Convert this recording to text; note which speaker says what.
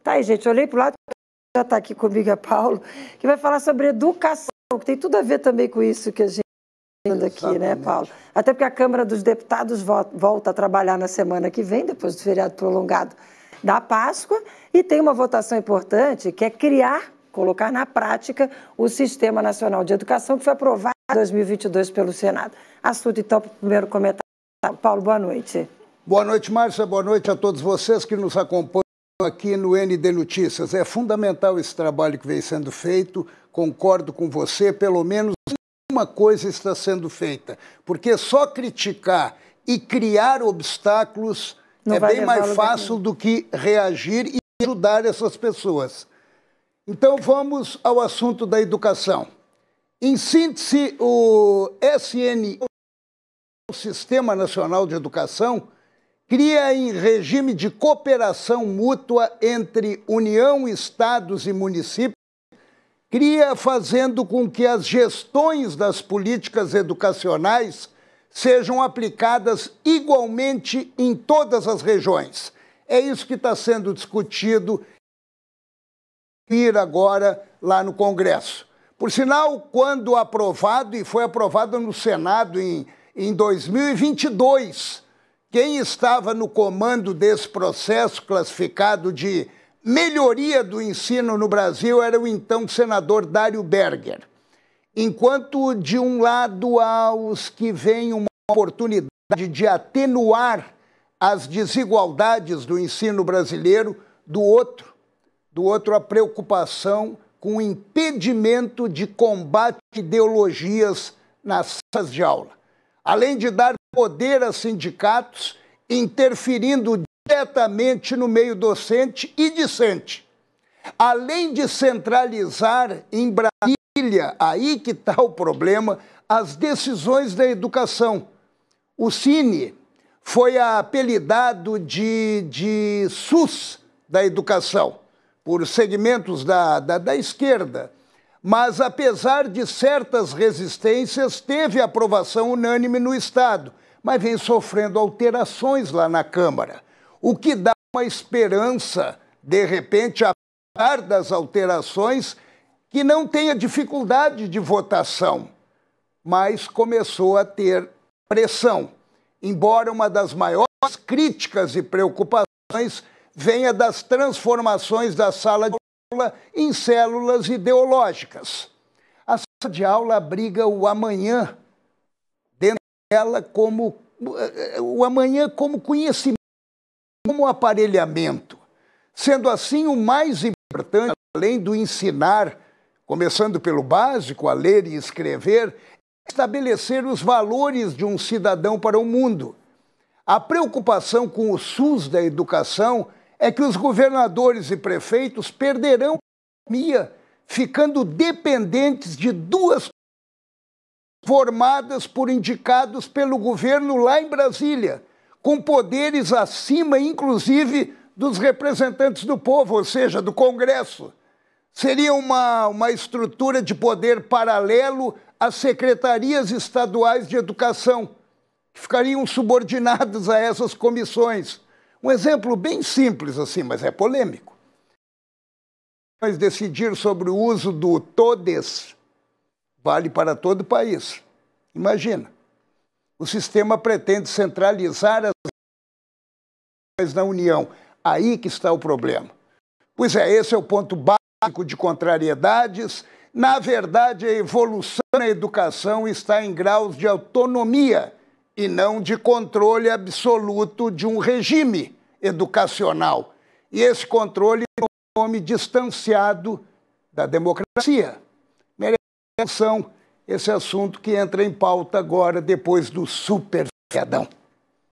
Speaker 1: Tá aí, gente, olhei para o lado, já está aqui comigo a Paulo, que vai falar sobre educação, que tem tudo a ver também com isso que a gente está vendo aqui, né, Paulo? Até porque a Câmara dos Deputados volta a trabalhar na semana que vem, depois do feriado prolongado da Páscoa, e tem uma votação importante, que é colocar na prática o Sistema Nacional de Educação, que foi aprovado em 2022 pelo Senado. Assunto, então, para o primeiro comentário. Paulo, boa noite.
Speaker 2: Boa noite, Márcia. Boa noite a todos vocês que nos acompanham aqui no ND Notícias. É fundamental esse trabalho que vem sendo feito, concordo com você, pelo menos uma coisa está sendo feita, porque só criticar e criar obstáculos é bem mais fácil do que reagir e ajudar essas pessoas. Então vamos ao assunto da educação. Em síntese, o SNE, o Sistema Nacional de Educação, cria em regime de cooperação mútua entre União, Estados e municípios, cria fazendo com que as gestões das políticas educacionais sejam aplicadas igualmente em todas as regiões. É isso que está sendo discutido agora lá no Congresso. Por sinal, quando aprovado, e foi aprovado no Senado em 2022, quem estava no comando desse processo classificado de melhoria do ensino no Brasil era o então senador Dário Berger. Enquanto, de um lado, há os que veem uma oportunidade de atenuar as desigualdades do ensino brasileiro, do outro a preocupação com o impedimento de combate a ideologias nas salas de aula. Além de dar poder a sindicatos, interferindo diretamente no meio docente e discente. Além de centralizar em Brasília, aí que está o problema, as decisões da educação. O Cine foi apelidado de SUS da educação, por segmentos da esquerda. Mas, apesar de certas resistências, teve aprovação unânime no Estado, mas vem sofrendo alterações lá na Câmara, o que dá uma esperança, de repente, apesar das alterações, que não tenha dificuldade de votação, mas começou a ter pressão, embora uma das maiores críticas e preocupações venha das transformações da sala de aula em células ideológicas. A sala de aula abriga o amanhã, dentro dela como o amanhã como conhecimento, como aparelhamento. Sendo assim, o mais importante, além do ensinar, começando pelo básico, a ler e escrever, é estabelecer os valores de um cidadão para o mundo. A preocupação com o SUS da educação é que os governadores e prefeitos perderão a economia, ficando dependentes de duas formadas por indicados pelo governo lá em Brasília, com poderes acima, inclusive, dos representantes do povo, ou seja, do Congresso. Seria uma estrutura de poder paralelo às secretarias estaduais de educação, que ficariam subordinadas a essas comissões. Um exemplo bem simples assim, mas é polêmico. Mas decidir sobre o uso do todes vale para todo o país. Imagina. O sistema pretende centralizar as na União. Aí que está o problema. Pois é, esse é o ponto básico de contrariedades. Na verdade, a evolução na educação está em graus de autonomia e não de controle absoluto de um regime educacional. E esse controle é um nome distanciado da democracia. Merece atenção esse assunto que entra em pauta agora, depois do super feriadão.